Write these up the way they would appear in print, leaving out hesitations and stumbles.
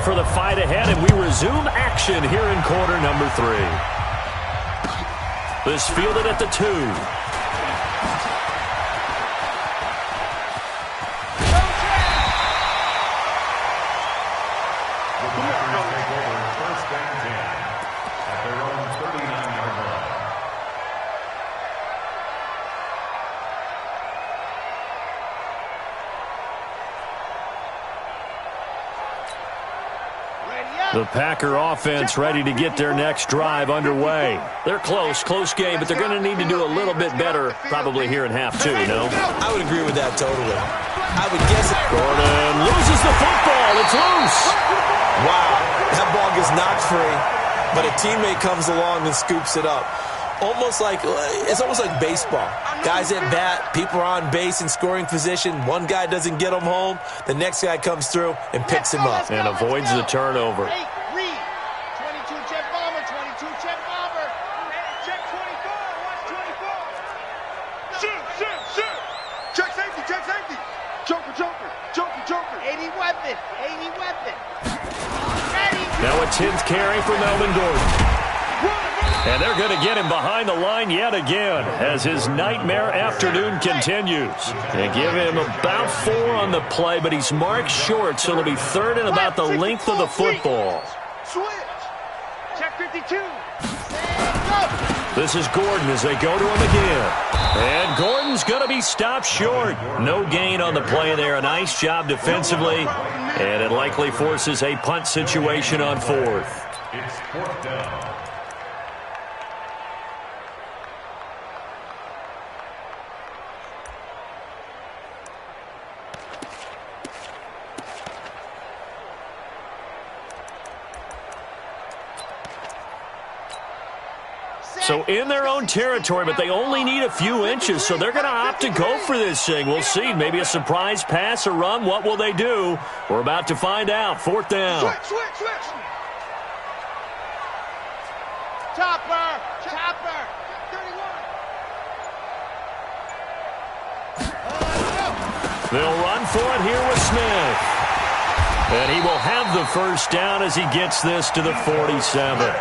ready for the fight ahead, and we resume action here in quarter number 3. This fielded at the 2. The Packer offense ready to get their next drive underway. They're close game, but they're going to need to do a little bit better probably here in half 2, no? I would agree with that totally. I would guess it. Gordon loses the football. It's loose. Wow, that ball gets knocked free, but a teammate comes along and scoops it up. It's almost like baseball. Guys at bat, people are on base in scoring position. One guy doesn't get him home. The next guy comes through and picks him up. And avoids the turnover. 22 check bomber, 22 check bomber. Check 24, watch 24. Shoot. Check safety. Joker. 80 weapon. Ready. Now a 10th carry for Melvin Gordon. And they're going to get him behind the line yet again as his nightmare afternoon continues. They give him about 4 on the play, but he's marked short, so it'll be 3rd and about the length of the football. Switch. Check 52. This is Gordon as they go to him again. And Gordon's going to be stopped short. No gain on the play there. A nice job defensively. And it likely forces a punt situation on 4th. It's 4th down. So in their own territory, but they only need a few inches, so they're going to opt to go for this thing. We'll see. Maybe a surprise pass or run. What will they do? We're about to find out. 4th down. Switch. Chopper. 31. They'll run for it here with Smith. And he will have the 1st down as he gets this to the 47.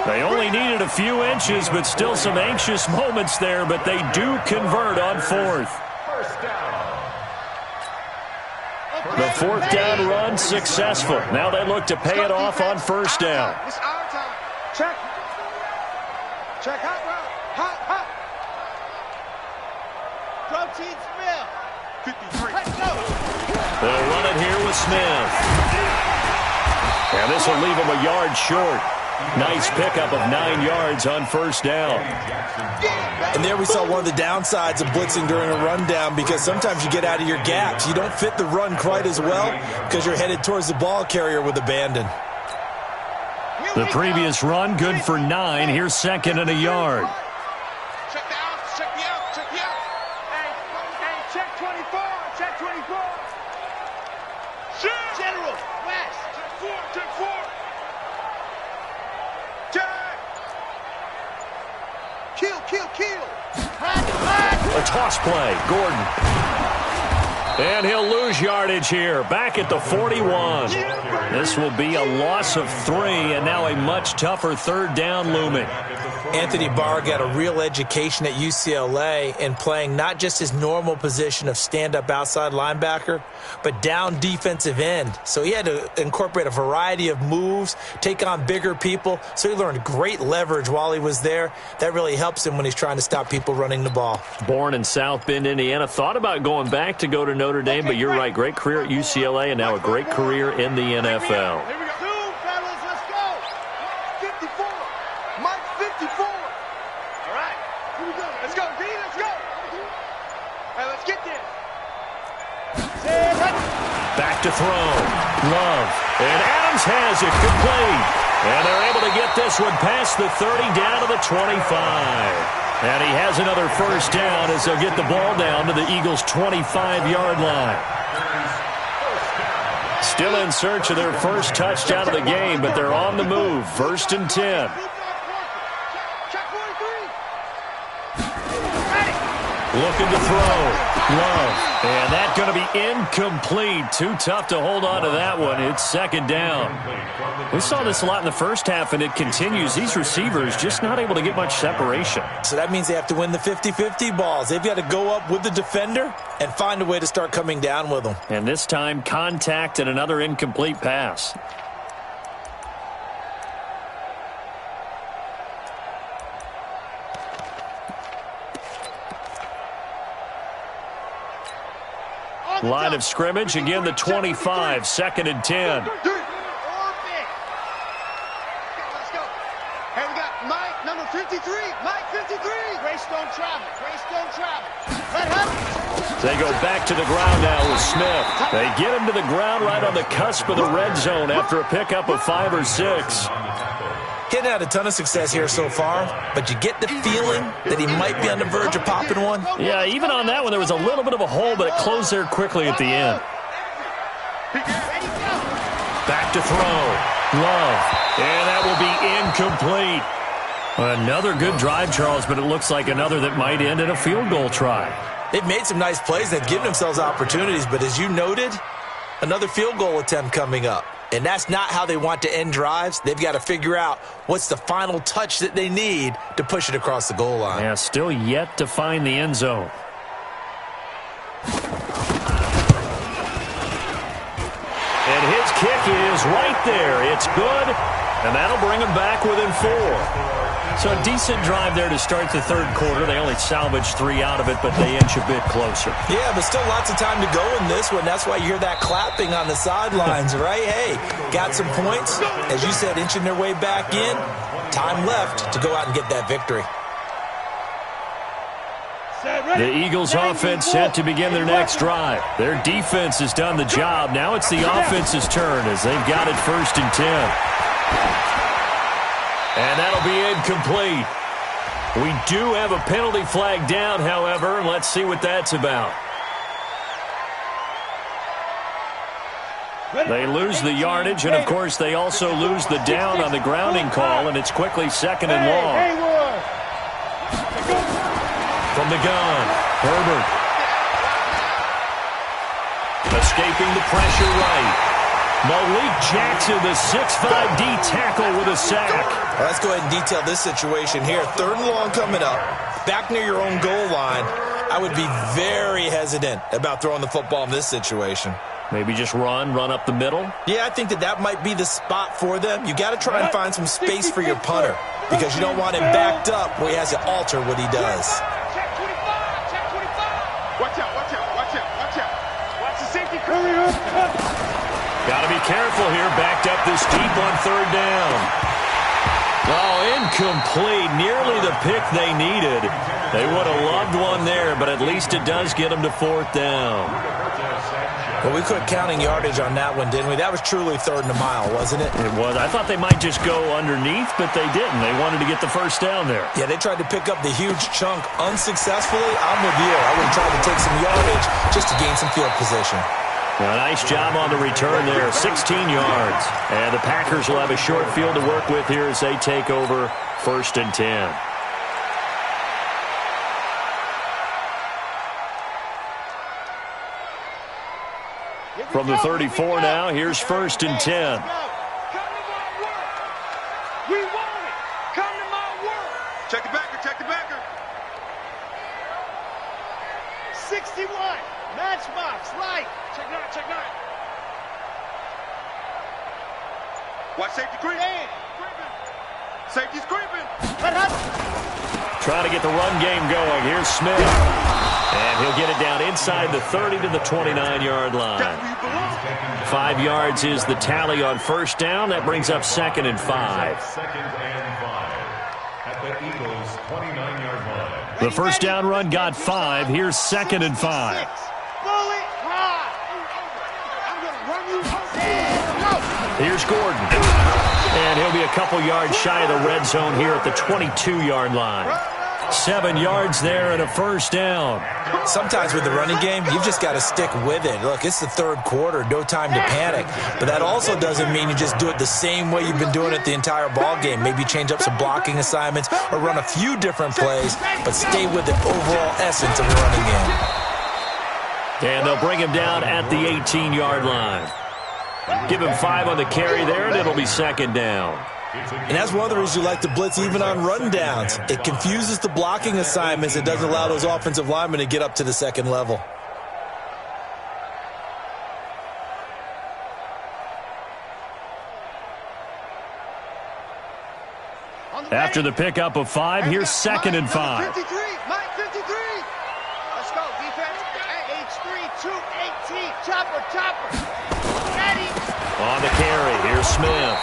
They only needed a few inches, but still some anxious moments there, but they do convert on 4th. The 4th down run successful. Now they look to pay it off on 1st down. It's our time. Check hot route. Protein spill. 53. Let's go. They'll run it here with Smith. And this will leave him a yard short. Nice pickup of 9 yards on 1st down. And there we saw one of the downsides of blitzing during a rundown, because sometimes you get out of your gaps. You don't fit the run quite as well because you're headed towards the ball carrier with abandon. The previous run good for 9. Here's 2nd and a yard. Check the out. Hey, check 24. General, West. Check 4. Kill. A toss play. Gordon. And he'll lose yardage here. Back at the 41. This will be a loss of 3, and now a much tougher 3rd down looming. Anthony Barr got a real education at UCLA in playing not just his normal position of stand-up outside linebacker, but down defensive end. So he had to incorporate a variety of moves, take on bigger people. So he learned great leverage while he was there. That really helps him when he's trying to stop people running the ball. Born in South Bend, Indiana. Thought about going back to go to Notre Dame, but you're right. Great career at UCLA and now a great career in the NFL. Here we go. 2, fellas, let's go. 54. Mike 54. All right. Here we go. Let's go, D. Let's go. All right, let's get this. Back to throw. Love. And Adams has it. Complete. And they're able to get this one past the 30 down to the 25. And he has another 1st down as they'll get the ball down to the Eagles' 25-yard line. Still in search of their 1st touchdown of the game, but they're on the move. 1st and 10. Looking to throw. Love. And that's going to be incomplete. Too tough to hold on to that one. It's second down. We saw this a lot in the first half, and it continues. These receivers just not able to get much separation. So that means they have to win the 50-50 balls. They've got to go up with the defender and find a way to start coming down with them. And this time, contact and another incomplete pass. Line of scrimmage, again the 25, second and 10. Let's go. Hey, we got Mike, number 53. Mike, 53. Grace don't travel. Grace don't travel. Let him. They go back to the ground now with Smith. They get him to the ground right on the cusp of the red zone after a pickup of 5 or 6. Hitting had a ton of success here so far, but you get the feeling that he might be on the verge of popping one. Yeah, even on that one, there was a little bit of a hole, but it closed there quickly at the end. Back to throw. Love. And that will be incomplete. Another good drive, Charles, but it looks like another that might end in a field goal try. They've made some nice plays. They've given themselves opportunities, but as you noted, another field goal attempt coming up. And that's not how they want to end drives. They've got to figure out what's the final touch that they need to push it across the goal line. Yeah, still yet to find the end zone. And his kick is right there. It's good, and that'll bring him back within 4. So a decent drive there to start the third quarter. They only salvaged 3 out of it, but they inch a bit closer. Yeah, but still lots of time to go in this one. That's why you hear that clapping on the sidelines, right? Hey, got some points. As you said, inching their way back in. Time left to go out and get that victory. The Eagles offense set to begin their next drive. Their defense has done the job. Now it's the offense's turn as they've got it 1st and 10. And that'll be incomplete. We do have a penalty flag down, however, and let's see what that's about. They lose the yardage, and, of course, they also lose the down on the grounding call, and it's quickly 2nd and long. From the gun, Herbert. Escaping the pressure right. Malik Jackson, the 6'5" D tackle with a sack. Well, let's go ahead and detail this situation here. 3rd and long coming up. Back near your own goal line. I would be very hesitant about throwing the football in this situation. Maybe just run up the middle? Yeah, I think that might be the spot for them. You got to try and find some space for your punter because you don't want him backed up where he has to alter what he does. Check 25. Check 25. Watch out. Watch out. Watch out. Watch out. Watch the safety. Hurry up. Got to be careful here. Backed up this deep on 3rd down. Oh, incomplete. Nearly the pick they needed. They would have loved one there, but at least it does get them to 4th down. Well, we quit counting yardage on that one, didn't we? That was truly 3rd and a mile, wasn't it? It was. I thought they might just go underneath, but they didn't. They wanted to get the 1st down there. Yeah, they tried to pick up the huge chunk unsuccessfully. I'm with you. I would have tried to take some yardage just to gain some field position. A nice job on the return there, 16 yards. And the Packers will have a short field to work with here as they take over 1st and 10. From the 34 now, here's 1st and 10. Come to my work. We want it. Come to my work. Check the backer. Check the backer. 61. Matchbox. Right. Check 9. Check 9. Watch safety creeping. Safety's creeping. Trying to get the run game going. Here's Smith. And he'll get it down inside the 30 to the 29-yard line. 5 yards is the tally on 1st down. That brings up 2nd and 5. At the Eagles' 29-yard line. The 1st down run got 5. Here's 2nd and 5. Here's Gordon. And he'll be a couple yards shy of the red zone here at the 22-yard line. 7 yards there and a 1st down. Sometimes with the running game, you've just got to stick with it. Look, it's the 3rd quarter, no time to panic. But that also doesn't mean you just do it the same way you've been doing it the entire ball game. Maybe change up some blocking assignments or run a few different plays, but stay with the overall essence of the running game. And they'll bring him down at the 18-yard line. Give him 5 on the carry there, and it'll be second down. And that's one of the reasons you like to blitz even on run downs. It confuses the blocking assignments. It doesn't allow those offensive linemen to get up to the second level. After the pickup of 5, here's second and 5. 53, Mike 53. Let's go, defense. H3, 218. Chopper. Ready. On the carry, here's Smith.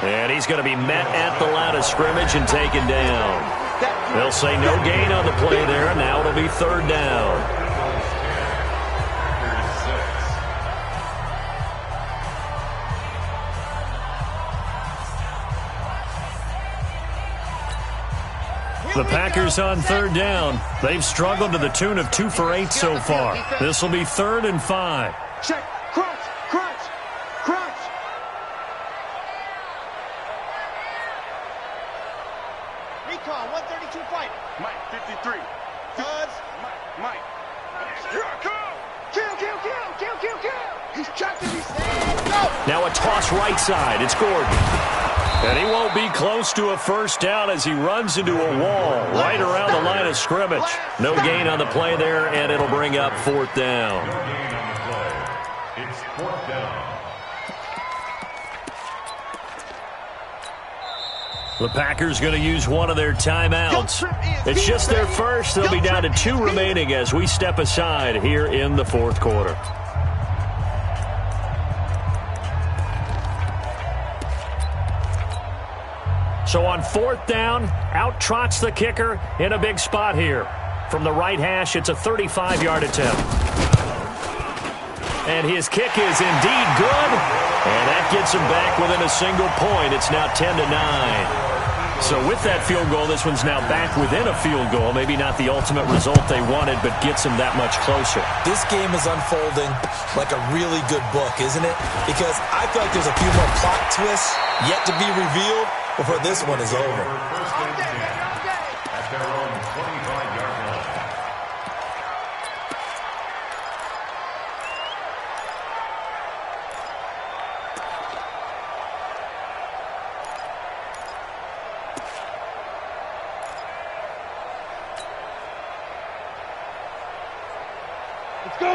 And he's going to be met at the line of scrimmage and taken down. They'll say no gain on the play there. Now it'll be third down. The Packers on third down. They've struggled to the tune of 2 for 8 so far. This will be 3rd and 5. Check. Crunch. Recon, 132 fight. Mike, 53. Buzz. Mike. Here I come. Kill. He's chucking. He's go. Now a toss right side. It's Gordon. And he won't be close to a first down as he runs into a wall right around the line of scrimmage. No gain on the play there, and it'll bring up 4th down. No gain on the play. It's 4th down. The Packers going to use one of their timeouts. It's just their first. They'll be down to 2 remaining as we step aside here in the 4th quarter. So on 4th down, out trots the kicker in a big spot here. From the right hash, it's a 35-yard attempt. And his kick is indeed good. And that gets him back within a single point. It's now 10-9. So with that field goal, this one's now back within a field goal. Maybe not the ultimate result they wanted, but gets him that much closer. This game is unfolding like a really good book, isn't it? Because I feel like there's a few more plot twists yet to be revealed before this one is over. First and 10 at their own 25-yard line.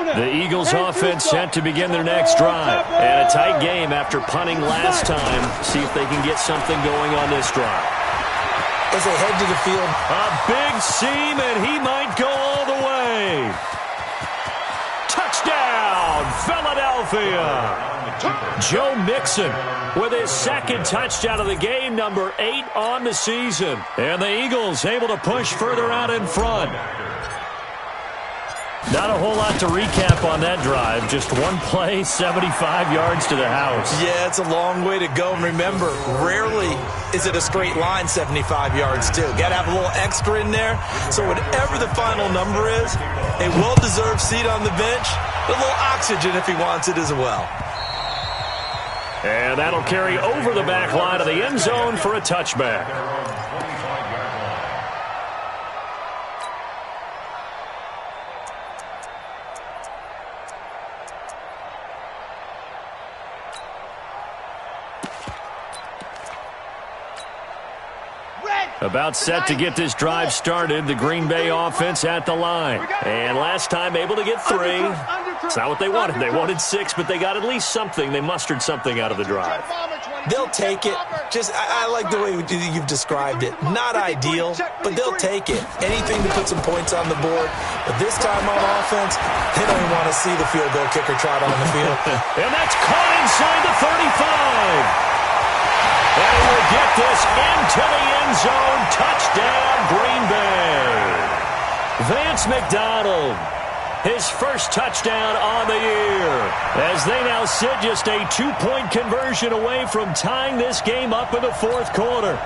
The Eagles offense set to begin their next drive. And a tight game after punting last time. See if they can get something going on this drive. As they head to the field. A big seam, and he might go all the way. Touchdown, Philadelphia. Joe Mixon with his second touchdown of the game, number 8 on the season. And the Eagles able to push further out in front. Not a whole lot to recap on that drive. Just one play, 75 yards to the house. Yeah, it's a long way to go. And remember, rarely is it a straight line 75 yards, too. Got to have a little extra in there. So whatever the final number is, a well-deserved seat on the bench, a little oxygen if he wants it as well. And that'll carry over the back line of the end zone for a touchback. About set to get this drive started. The Green Bay offense at the line. And last time able to get 3. It's not what they wanted. They wanted 6, but they got at least something. They mustered something out of the drive. They'll take it. I like the way you've described it. Not ideal, but they'll take it. Anything to put some points on the board. But this time on offense, they don't even want to see the field goal kicker trot on the field. And that's caught inside the 35. And he will get this into the end zone. Touchdown, Green Bay. Vance McDonald, his first touchdown on the year. As they now sit just a 2-point conversion away from tying this game up in the 4th quarter.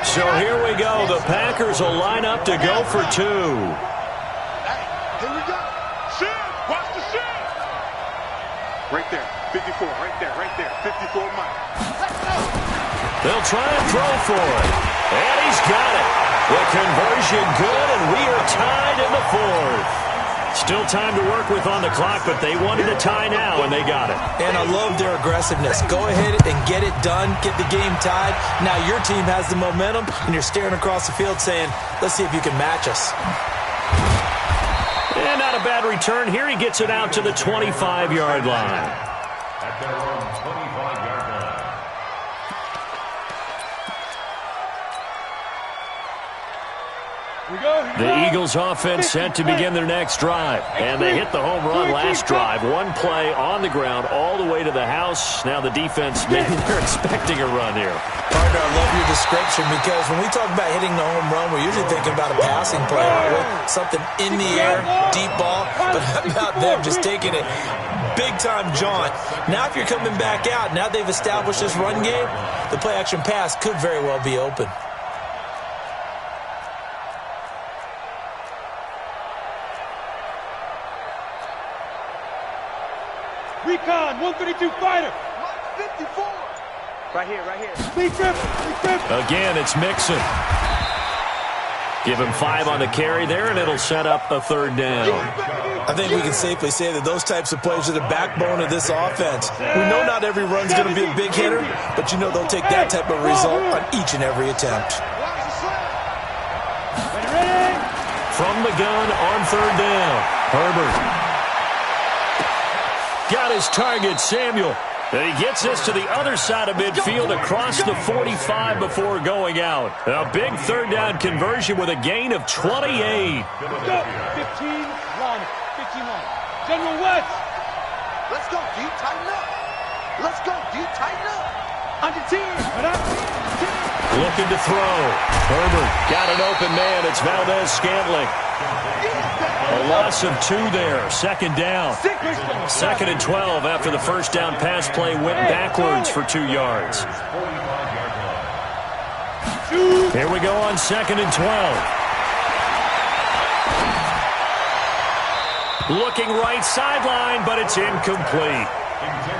So here we go. The Packers will line up to go for 2. Here we go. Shift. Watch the shift. Right there. 54. Right there. 54 Mike. Let's go. They'll try and throw for it. And he's got it. The conversion good, and we are tied in the 4th. Still time to work with on the clock, but they wanted a tie now, and they got it. And I love their aggressiveness. Go ahead and get it done. Get the game tied. Now your team has the momentum, and you're staring across the field saying, let's see if you can match us. And not a bad return here. He gets it out to the 25-yard line. At their own 25-yard line. The Eagles offense set to begin their next drive. And they hit the home run last drive. One play on the ground all the way to the house. Now the defense, maybe they're expecting a run here. Partner, I love your description because when we talk about hitting the home run, we're usually thinking about a passing play, aren't we? Something in the air, deep ball. But how about them just taking it big-time jaunt? Now if you're coming back out, now they've established this run game, the play-action pass could very well be open. Recon, 132 fighter. 54. Right here, right here. Speed trip. Again, it's Mixon. Give him 5 on the carry there, and it'll set up a third down. I think we can safely say that those types of plays are the backbone of this offense. We know not every run's going to be a big hitter, but you know they'll take that type of result on each and every attempt. From the gun on third down, Herbert. Got his target, Samuel. And he gets this to the other side of midfield across the 45 before going out. A big third down conversion with a gain of 28. 15 line. 15 line. General West. Let's go, D. Tighten up. Let's go, D. Tighten up. On the team. Looking to throw. Herbert got an open man. It's Valdez-Scantling. A loss of 2 there. Second down. Second and 12 after the first down pass play went backwards for 2 yards. Here we go on second and 12. Looking right sideline, but it's incomplete.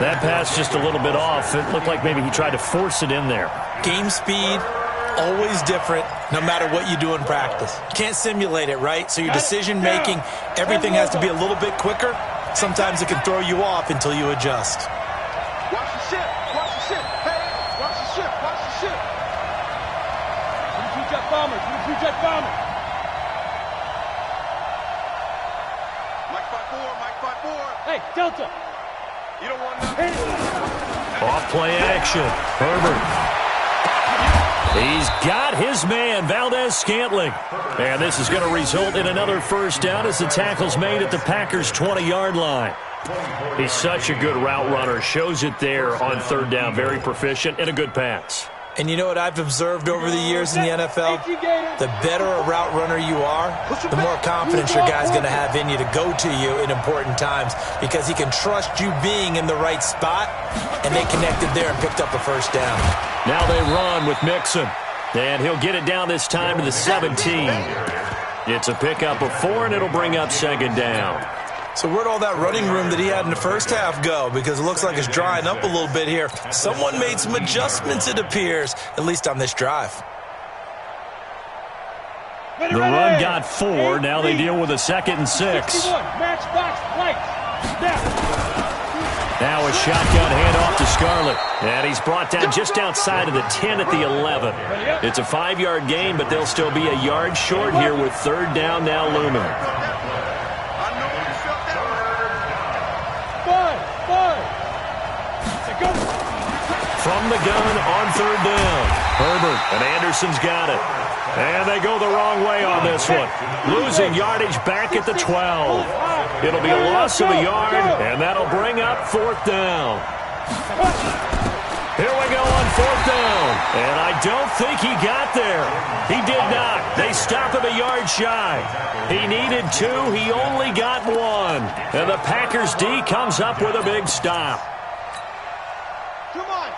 That pass just a little bit off. It looked like maybe he tried to force it in there. Game speed, always different, no matter what you do in practice. Can't simulate it, right? So your decision-making, everything has to be a little bit quicker. Sometimes it can throw you off until you adjust. Watch the ship. Watch the ship. Hey, watch the ship. Watch the ship. 22 jet bomber. 22 jet bomber. Mike 5-4. Mike 5-4. Hey, Delta. You don't want nothing. Off play action. Herbert. He's got his man, Valdez-Scantling. And this is going to result in another first down as the tackle's made at the Packers' 20-yard line. He's such a good route runner. Shows it there on third down. Very proficient and a good pass. And you know what I've observed over the years in the NFL? The better a route runner you are, the more confidence your guy's going to have in you to go to you in important times because he can trust you being in the right spot, and they connected there and picked up a first down. Now they run with Mixon, and he'll get it down this time to the 17. It's a pickup of 4, and it'll bring up second down. So where'd all that running room that he had in the first half go? Because it looks like it's drying up a little bit here. Someone made some adjustments, it appears, at least on this drive. The run got 4. Now they deal with a 2nd and 6. Now a shotgun handoff to Scarlett. And he's brought down just outside of the 10 at the 11. It's a 5-yard gain, but they'll still be a yard short here with third down now looming. From the gun on third down. Herbert and Anderson's got it. And they go the wrong way on this one. Losing yardage back at the 12. It'll be a loss of a yard, and that'll bring up fourth down. Here we go on fourth down. And I don't think he got there. He did not. They stop him a yard shy. He needed 2. He only got 1. And the Packers D comes up with a big stop.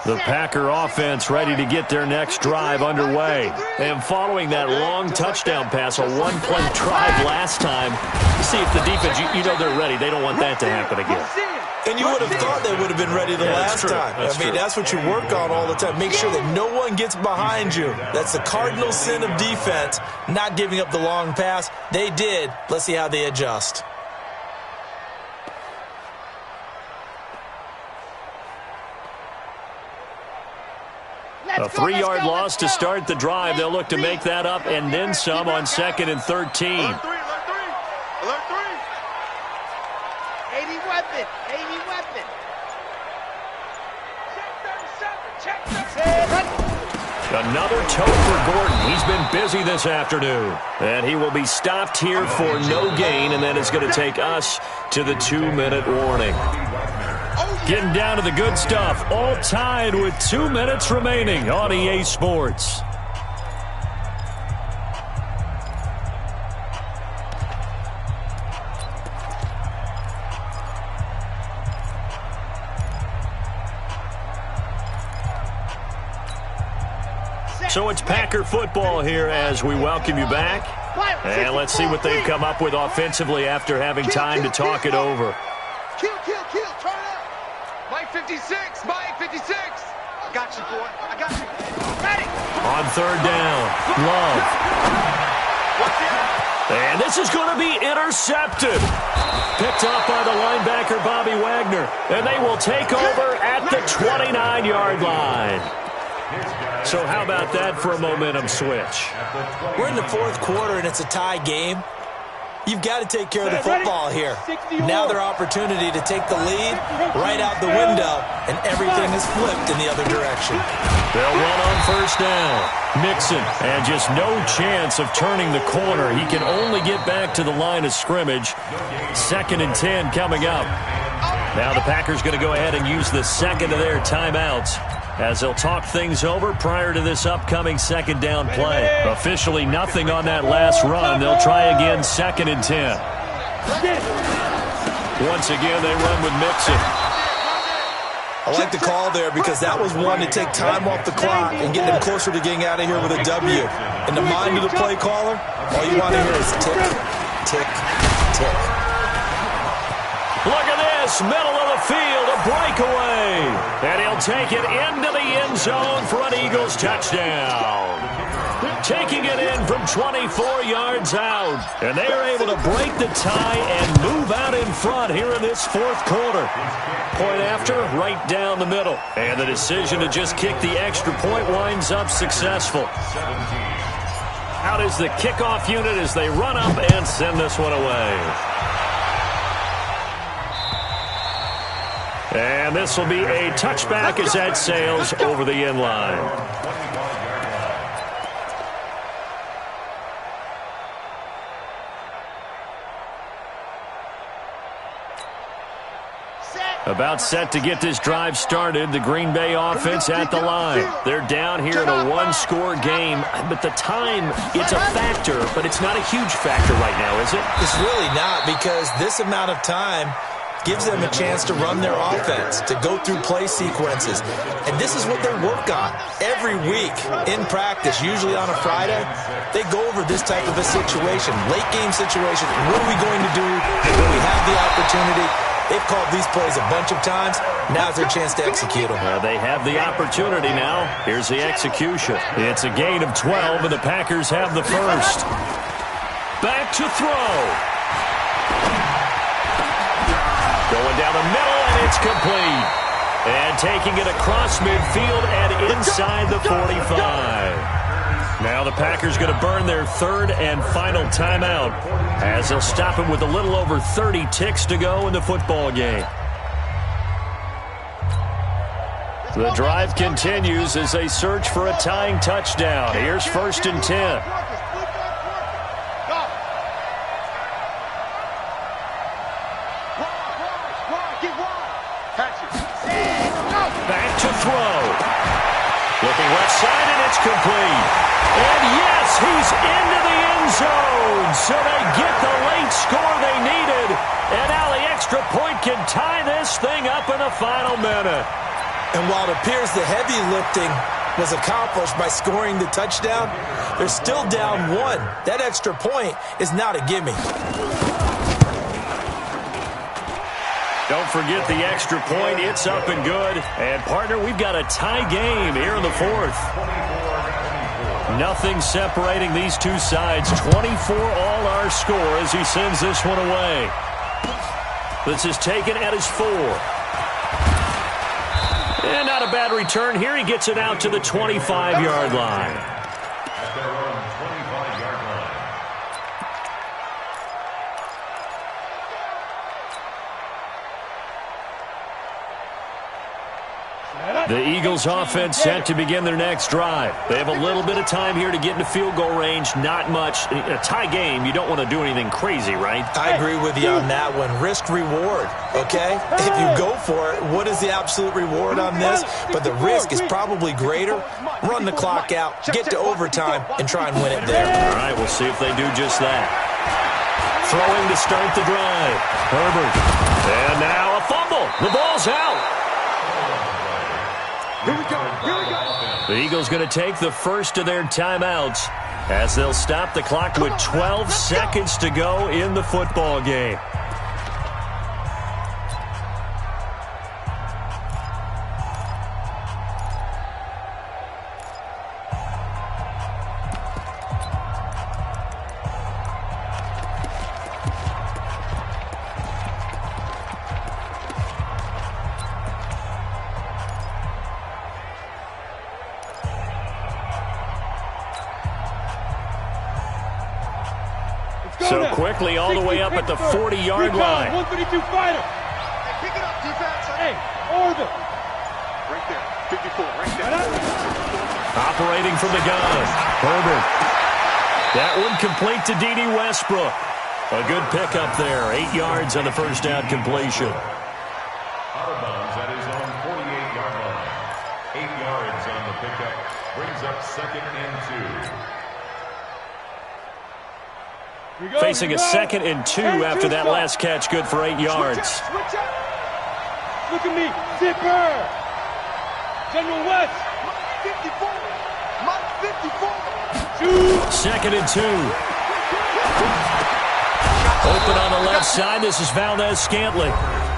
The Packer offense ready to get their next drive underway. And following that long touchdown pass, a one-play drive last time, see if the defense, you know they're ready. They don't want that to happen again. And you would have thought they would have been ready the last time. That's what you work on all the time. Make sure that no one gets behind you. That's the cardinal sin of defense, not giving up the long pass. They did. Let's see how they adjust. A 3-yard loss to start the drive. They'll look to make that up and then some on 2nd and 13. Alert 3. Alert 3. 80 weapon. 80 weapon. Check 37. Another toe for Gordon. He's been busy this afternoon. And he will be stopped here for no gain, and then it's going to take us to the 2-minute warning. Getting down to the good stuff. All tied with 2 minutes remaining on EA Sports. So it's Packer football here as we welcome you back. And let's see what they've come up with offensively after having time to talk it over. Kill, turn up. Mike 56, Mike 56. I got you, boy. I got you. Ready. On 3rd down, Love. And this is going to be intercepted. Picked off by the linebacker, Bobby Wagner. And they will take over at the 29-yard line. So how about that for a momentum switch? We're in the 4th quarter, and it's a tie game. You've got to take care of the football here. Now their opportunity to take the lead right out the window, and everything is flipped in the other direction. They'll run on 1st down. Mixon, and just no chance of turning the corner. He can only get back to the line of scrimmage. 2nd and 10 coming up. Now the Packers going to go ahead and use the second of their timeouts as they'll talk things over prior to this upcoming 2nd down play. Officially nothing on that last run. They'll try again 2nd and 10. Once again, they run with Mixon. I like the call there because that was one to take time off the clock and get them closer to getting out of here with a W. In the mind of the play caller, all you want to hear is tick, tick, tick. Look at this, middle of the field, a breakaway. And he'll take it into the end zone for an Eagles touchdown. Taking it in from 24 yards out. And they are able to break the tie and move out in front here in this 4th quarter. Point after, right down the middle. And the decision to just kick the extra point winds up successful. Out is the kickoff unit as they run up and send this one away. And this will be a touchback as that sails over the end line. About set to get this drive started. The Green Bay offense at the line. They're down here in a 1-score game, but the time, it's a factor, but it's not a huge factor right now, is it? It's really not, because this amount of time gives them a chance to run their offense, to go through play sequences. And this is what they work on every week in practice, usually on a Friday. They go over this type of a situation, late game situation. What are we going to do when we have the opportunity? They've called these plays a bunch of times. Now's their chance to execute them. They have the opportunity now. Here's the execution. It's a gain of 12, and the Packers have the first. Back to throw. Going down the middle, and it's complete. And taking it across midfield and inside the 45. Now the Packers going to burn their 3rd and final timeout as they'll stop it with a little over 30 ticks to go in the football game. The drive continues as they search for a tying touchdown. Here's 1st and 10. Back to throw. Looking left side, and it's complete. And yes, he's into the end zone. So they get the late score they needed. And now the extra point can tie this thing up in the final minute. And while it appears the heavy lifting was accomplished by scoring the touchdown, they're still down 1. That extra point is not a gimme. Don't forget the extra point. It's up and good. And, partner, we've got a tie game here in the 4th. Nothing separating these two sides. 24 all our score as he sends this one away. This is taken at his 4. And not a bad return here. He gets it out to the 25-yard line. At their own 25-yard line. The Eagles offense set to begin their next drive. They have a little bit of time here to get into field goal range. Not much. A tie game, you don't want to do anything crazy, right? I agree with you on that one. Risk reward, okay? If you go for it, what is the absolute reward on this? But the risk is probably greater. Run the clock out, get to overtime, and try and win it there. All right, we'll see if they do just that. Throwing to start the drive. Herbert. And now a fumble. The ball's out. Here we go. Here we go. The Eagles going to take the first of their timeouts as they'll stop the clock with 12 seconds to go in the football game. So quickly all the way up at the 40-yard line. 132 fighter. Hey, pick it up, defense. Hey, order. Right there. 54, right there. Operating from the gun. Herbert. That one complete to D.D. Westbrook. A good pickup there. 8 yards on the first down completion. Out of bounds at his own 48-yard line. 8 yards on the pickup. Brings up 2nd and 2. Facing a 2nd and 2 after that last catch. Good for 8 yards. Switch up. Look at me. Zipper. General West. Mike 54. Shoot. 2nd and 2. Open on the left side. This is Valdez-Scantling.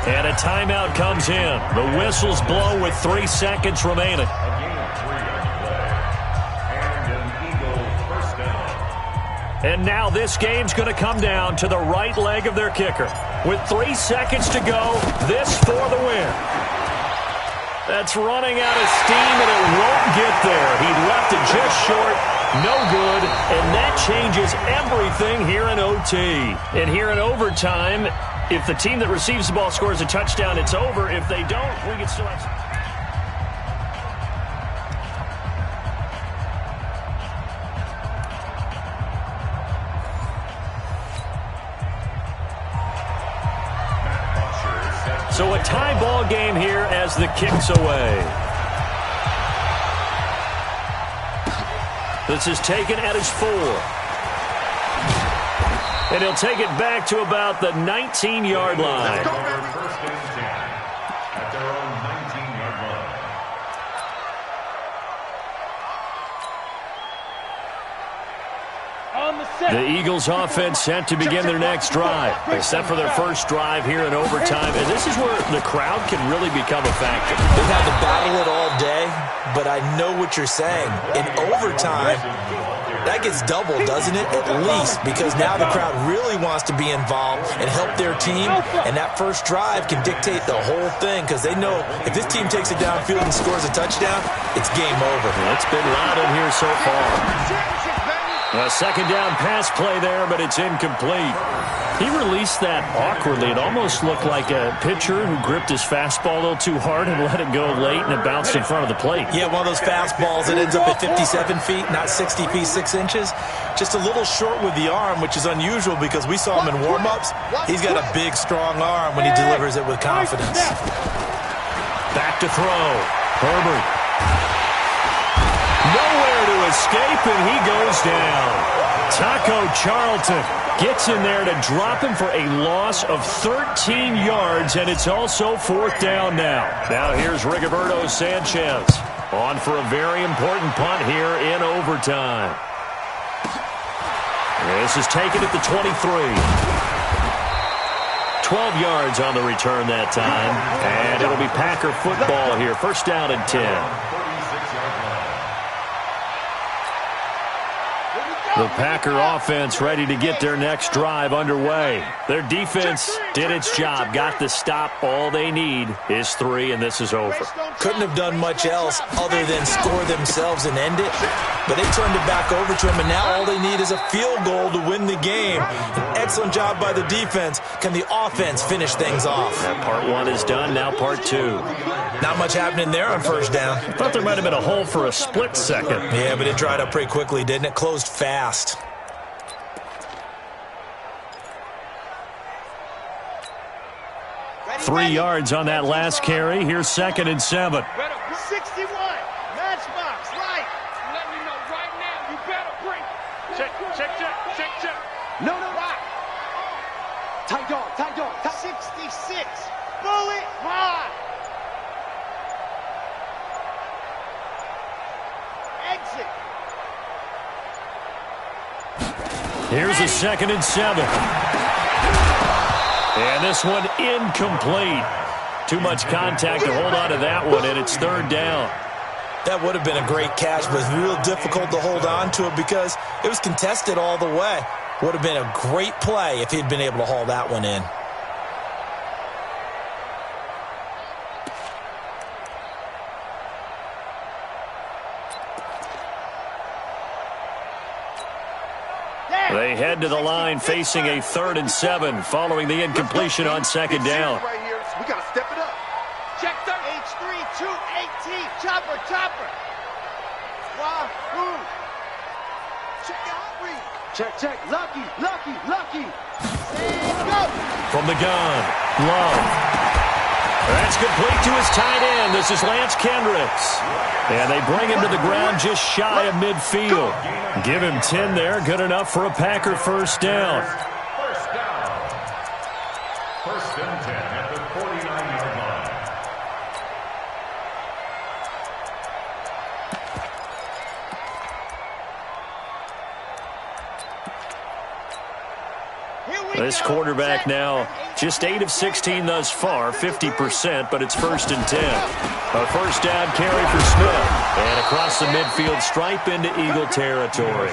And a timeout comes in. The whistles blow with 3 seconds remaining. A gain of 3 on the play. And an Eagle first down. And now this game's going to come down to the right leg of their kicker. With 3 seconds to go, this for the win. That's running out of steam, and it won't get there. He left it just short. No good. And that changes everything here in OT. And here in overtime, if the team that receives the ball scores a touchdown, it's over. If they don't, we can still have... So a tie ball game here as the kick's away. This is taken at his 4. And he'll take it back to about the 19-yard line. First and 10 at their own 19-yard line. On the set. The Eagles offense set to begin their next drive. They set for their first drive here in overtime. And this is where the crowd can really become a factor. They've had to battle it all day, but I know what you're saying. In overtime, that gets doubled, doesn't it? At least, because now the crowd really wants to be involved and help their team, and that first drive can dictate the whole thing because they know if this team takes it downfield and scores a touchdown, it's game over. It's been loud in here so far. A second down pass play there, but it's incomplete. He released that awkwardly. It almost looked like a pitcher who gripped his fastball a little too hard and let it go late, and it bounced in front of the plate. Yeah, one of those fastballs that ends up at 57 feet, not 60 feet, 6 inches. Just a little short with the arm, which is unusual because we saw him in warm-ups. He's got a big, strong arm when he delivers it with confidence. Back to throw. Herbert. Nowhere to escape, and he goes down. Taco Charlton gets in there to drop him for a loss of 13 yards, and it's also 4th down now. Now here's Rigoberto Sanchez on for a very important punt here in overtime. This is taken at the 23. 12 yards on the return that time, and it'll be Packer football here. First down and 10. The Packer offense ready to get their next drive underway. Their defense did its job, got the stop. All they need is 3, and this is over. Couldn't have done much else other than score themselves and end it. But they turned it back over to him, and now all they need is a field goal to win the game. An excellent job by the defense. Can the offense finish things off? That part 1 is done, now part 2. Not much happening there on first down. Thought there might have been a hole for a split second. Yeah, but it dried up pretty quickly, didn't it? Closed fast. Ready, 3 ready. yards on that last carry. Here's 2nd and 7. 61. Matchbox, right. Let me know right now. You better break. Check, check, check, check, check. No, no, rock. Tight dog, tight dog. 66. Bullet high. Exit. Here's a 2nd and 7. And this one incomplete. Too much contact to hold on to that one, and it's 3rd down. That would have been a great catch, but it's real difficult to hold on to it because it was contested all the way. Would have been a great play if he'd been able to haul that one in. They head to the line facing a 3rd and 7 following the incompletion on 2nd down. Right here. We got to step it up. Check, third. H3, 218. Chopper, chopper. Wahoo. Check out, read. Check, check. Lucky, lucky, lucky. And go. From the gun, Love. That's complete to his tight end. This is Lance Kendricks. And they bring him to the ground just shy of midfield. Give him 10 there. Good enough for a Packer first down. First down. 1st and 10 at the 49-yard line. Here we This go. quarterback now just 8 of 16 thus far, 50%, but it's 1st and 10. A first down carry for Smith. And across the midfield stripe into Eagle territory.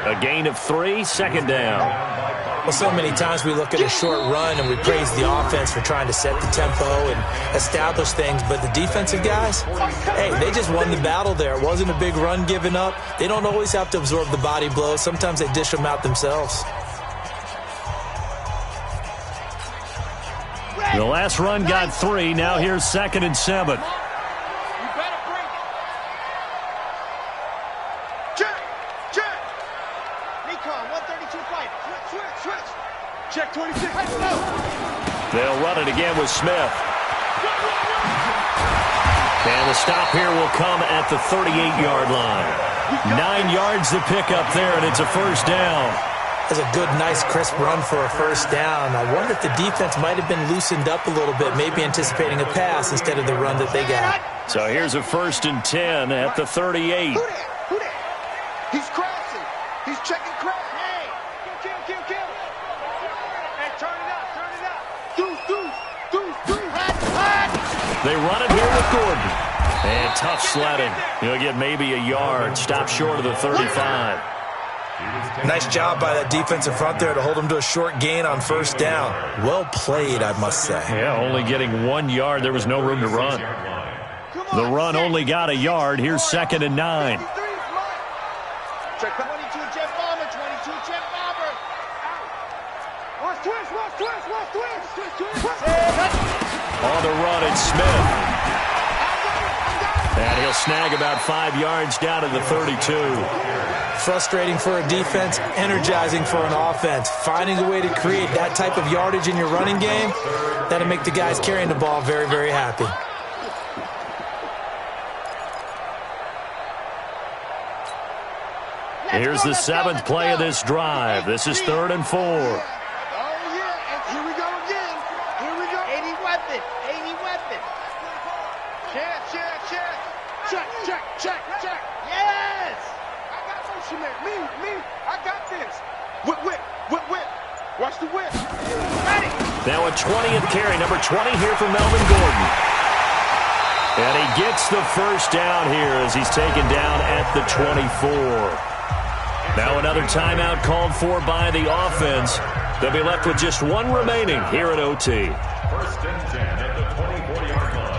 A gain of 3, 2nd down. Well, so many times we look at a short run and we praise the offense for trying to set the tempo and establish things, but the defensive guys, hey, they just won the battle there. It wasn't a big run given up. They don't always have to absorb the body blows. Sometimes they dish them out themselves. The last run got 3. Now here's 2nd and 7. You better break it. Check, check. Recon, 132 fight. Switch, switch. Check 26. Let's go. They'll run it again with Smith. And the stop here will come at the 38-yard line. 9 yards to pick up there, and it's a first down. That's a good, nice, crisp run for a first down. I wonder if the defense might have been loosened up a little bit, maybe anticipating a pass instead of the run that they got. So here's a 1st and 10 at the 38. Who that? Who that? He's crashing. He's checking crash. Hey. Kill. Hey, turn it up, turn it up. Do. Hot. They run it here with Gordon. And tough sledding. He'll get maybe a yard. Stop short of the 35. Nice job by that defensive front there to hold them to a short gain on first down. Well played, I must say. Yeah, only getting 1 yard. There was no room to run. The run only got a yard. Here's 2nd and 9. Check 22 jet bomber. 22 jet bomber. Watch twist. On the run, it's Smith. And he'll snag about 5 yards down to the 32. Frustrating for a defense, energizing for an offense. Finding a way to create that type of yardage in your running game, that'll make the guys carrying the ball very, very happy. Here's the 7th play of this drive. This is 3rd and 4. Oh, yeah. And here we go again. 80 weapon. Check. Yes. I got motion there. Me. I got this. Whip. Watch the whip. Ready. Now a 20th carry, number 20 here for Melvin Gordon. And he gets the first down here as he's taken down at the 24. Now another timeout called for by the offense. They'll be left with just one remaining here at OT. First and 10 at the 24-yard line.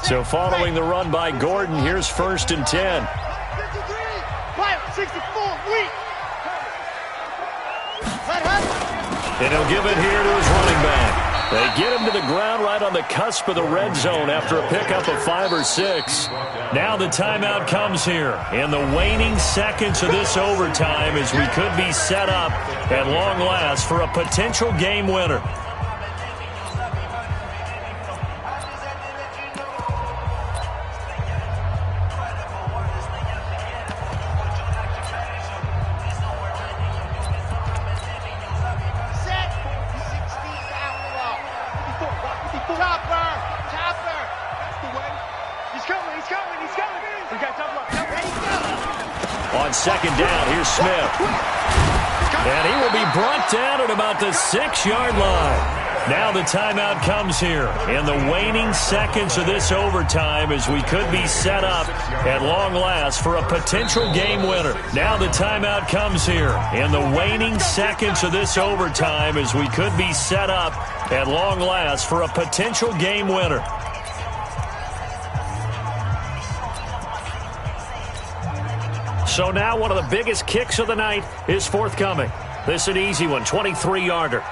So following the run by Gordon, here's first and 10. 64, weak. And he'll give it here to his running back. They get him to the ground right on the cusp of the red zone after a pickup of 5 or 6. Now the timeout comes here in the waning seconds of this overtime as we could be set up at long last for a potential game winner. On second down, here's Smith. And he will be brought down at about the 6-yard line. Now the timeout comes here in the waning seconds of this overtime as we could be set up at long last for a potential game winner. Now the timeout comes here in the waning seconds of this overtime as we could be set up at long last for a potential game winner. So now one of the biggest kicks of the night is forthcoming. This is an easy one, 23-yarder.